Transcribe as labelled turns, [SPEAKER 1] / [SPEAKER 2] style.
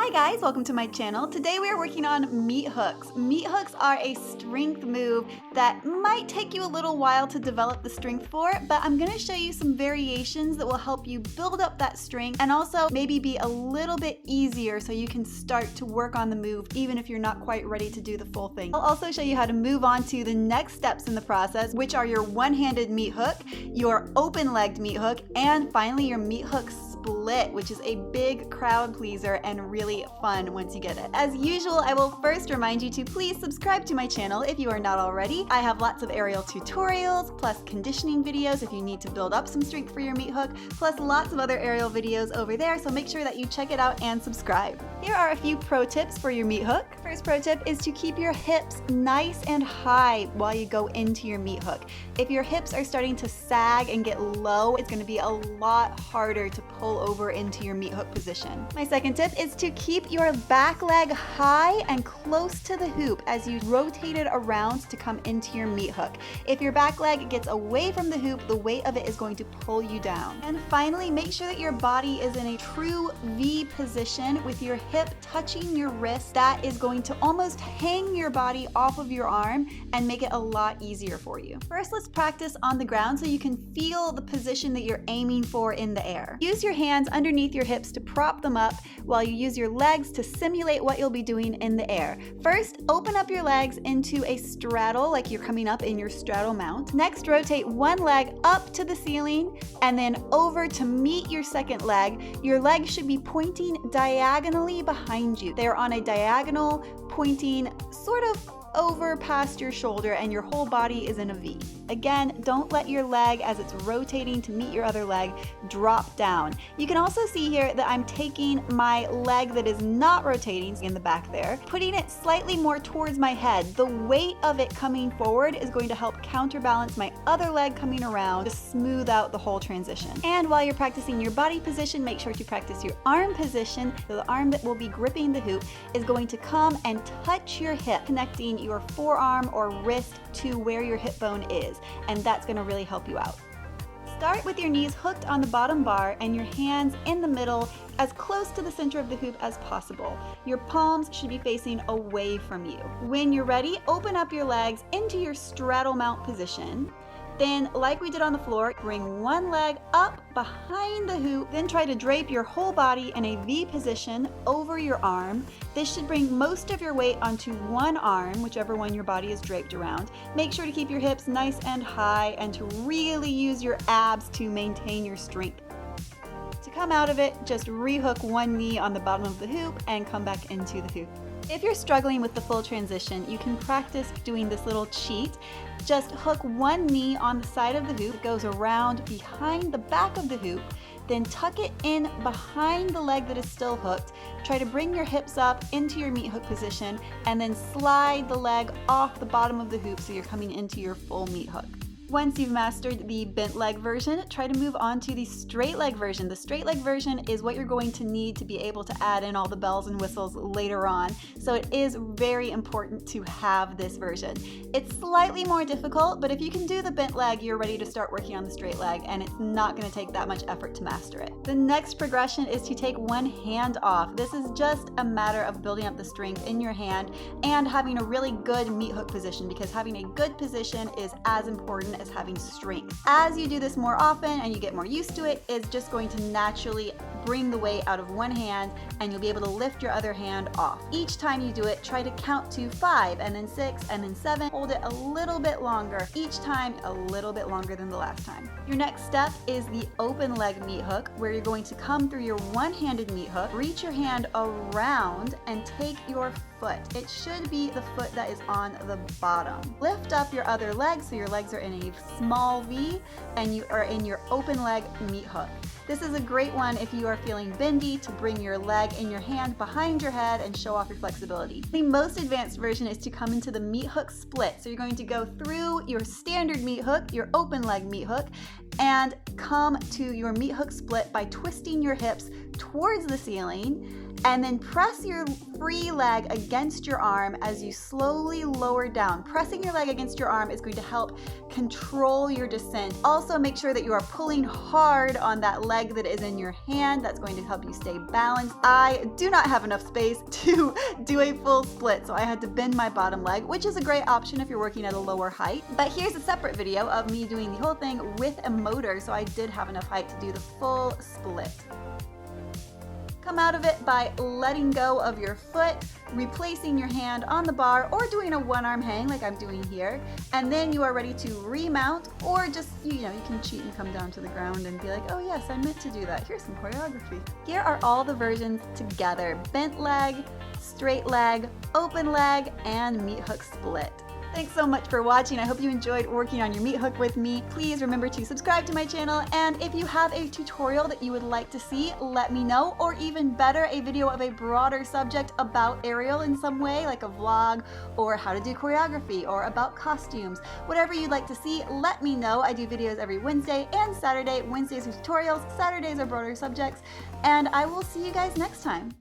[SPEAKER 1] Hi guys, welcome to my channel. Today we are working on meat hooks. Meat hooks are a strength move that might take you a little while to develop the strength for, but I'm going to show you some variations that will help you build up that strength and also maybe be a little bit easier so you can start to work on the move even if you're not quite ready to do the full thing. I'll also show you how to move on to the next steps in the process, which are your one-handed meat hook, your open-legged meat hook, and finally your meat hook split, which is a big crowd pleaser and really fun once you get it. As usual, I will first remind you to please subscribe to my channel if you are not already. I have lots of aerial tutorials, plus conditioning videos if you need to build up some strength for your meat hook, plus lots of other aerial videos over there, so make sure that you check it out and subscribe. Here are a few pro tips for your meat hook. First pro tip is to keep your hips nice and high while you go into your meat hook. If your hips are starting to sag and get low, it's going to be a lot harder to pull over into your meat hook position. My second tip is to keep your back leg high and close to the hoop as you rotate it around to come into your meat hook. If your back leg gets away from the hoop, the weight of it is going to pull you down. And finally, make sure that your body is in a true V position with your hip touching your wrist. That is going to almost hang your body off of your arm and make it a lot easier for you. First, let's practice on the ground so you can feel the position that you're aiming for in the air. Use your hands underneath your hips to prop them up while you use your legs to simulate what you'll be doing in the air. First, open up your legs into a straddle like you're coming up in your straddle mount. Next, rotate one leg up to the ceiling and then over to meet your second leg. Your legs should be pointing diagonally behind you. They're on a diagonal, pointing sort of over past your shoulder, and your whole body is in a V. Again, don't let your leg as it's rotating to meet your other leg drop down. You can also see here that I'm taking my leg that is not rotating in the back there, putting it slightly more towards my head. The weight of it coming forward is going to help counterbalance my other leg coming around to smooth out the whole transition. And while you're practicing your body position, make sure to practice your arm position. So the arm that will be gripping the hoop is going to come and touch your hip, connecting your forearm or wrist to where your hip bone is, and that's going to really help you out. Start with your knees hooked on the bottom bar and your hands in the middle as close to the center of the hoop as possible. Your palms should be facing away from you. When you're ready, open up your legs into your straddle mount position. Then, like we did on the floor, bring one leg up behind the hoop, then try to drape your whole body in a V position over your arm. This should bring most of your weight onto one arm, whichever one your body is draped around. Make sure to keep your hips nice and high and to really use your abs to maintain your strength. To come out of it, just rehook one knee on the bottom of the hoop and come back into the hoop. If you're struggling with the full transition, you can practice doing this little cheat. Just hook one knee on the side of the hoop, it goes around behind the back of the hoop, then tuck it in behind the leg that is still hooked. Try to bring your hips up into your meat hook position and then slide the leg off the bottom of the hoop so you're coming into your full meat hook. Once you've mastered the bent leg version, try to move on to the straight leg version. The straight leg version is what you're going to need to be able to add in all the bells and whistles later on. So it is very important to have this version. It's slightly more difficult, but if you can do the bent leg, you're ready to start working on the straight leg, and it's not going to take that much effort to master it. The next progression is to take one hand off. This is just a matter of building up the strength in your hand and having a really good meat hook position, because having a good position is as important as having strength. As you do this more often and you get more used to it, it's just going to naturally bring the weight out of one hand and you'll be able to lift your other hand off. Each time you do it, try to count to 5 and then 6 and then 7. Hold it a little bit longer. Each time a little bit longer than the last time. Your next step is the open leg meat hook, where you're going to come through your one-handed meat hook, reach your hand around and take your foot. It should be the foot that is on the bottom. Lift up your other leg so your legs are in a small V and you are in your open leg meat hook. This is a great one if you are feeling bendy, to bring your leg in your hand behind your head and show off your flexibility. The most advanced version is to come into the meat hook split. So you're going to go through your standard meat hook, your open leg meat hook, and come to your meat hook split by twisting your hips towards the ceiling, and then press your free leg against your arm as you slowly lower down. Pressing your leg against your arm is going to help control your descent. Also, make sure that you are pulling hard on that leg that is in your hand. That's going to help you stay balanced. I do not have enough space to do a full split, so I had to bend my bottom leg, which is a great option if you're working at a lower height. But here's a separate video of me doing the whole thing with a motor, so I did have enough height to do the full split. Come out of it by letting go of your foot, replacing your hand on the bar, or doing a one-arm hang like I'm doing here, and then you are ready to remount, or just, you can cheat and come down to the ground and be like, oh yes, I meant to do that. Here's some choreography. Here are all the versions together: bent leg, straight leg, open leg, and meat hook split. Thanks so much for watching. I hope you enjoyed working on your meat hook with me. Please remember to subscribe to my channel, and if you have a tutorial that you would like to see, let me know, or even better, a video of a broader subject about aerial in some way, like a vlog, or how to do choreography, or about costumes. Whatever you'd like to see, let me know. I do videos every Wednesday and Saturday. Wednesdays are tutorials, Saturdays are broader subjects, and I will see you guys next time.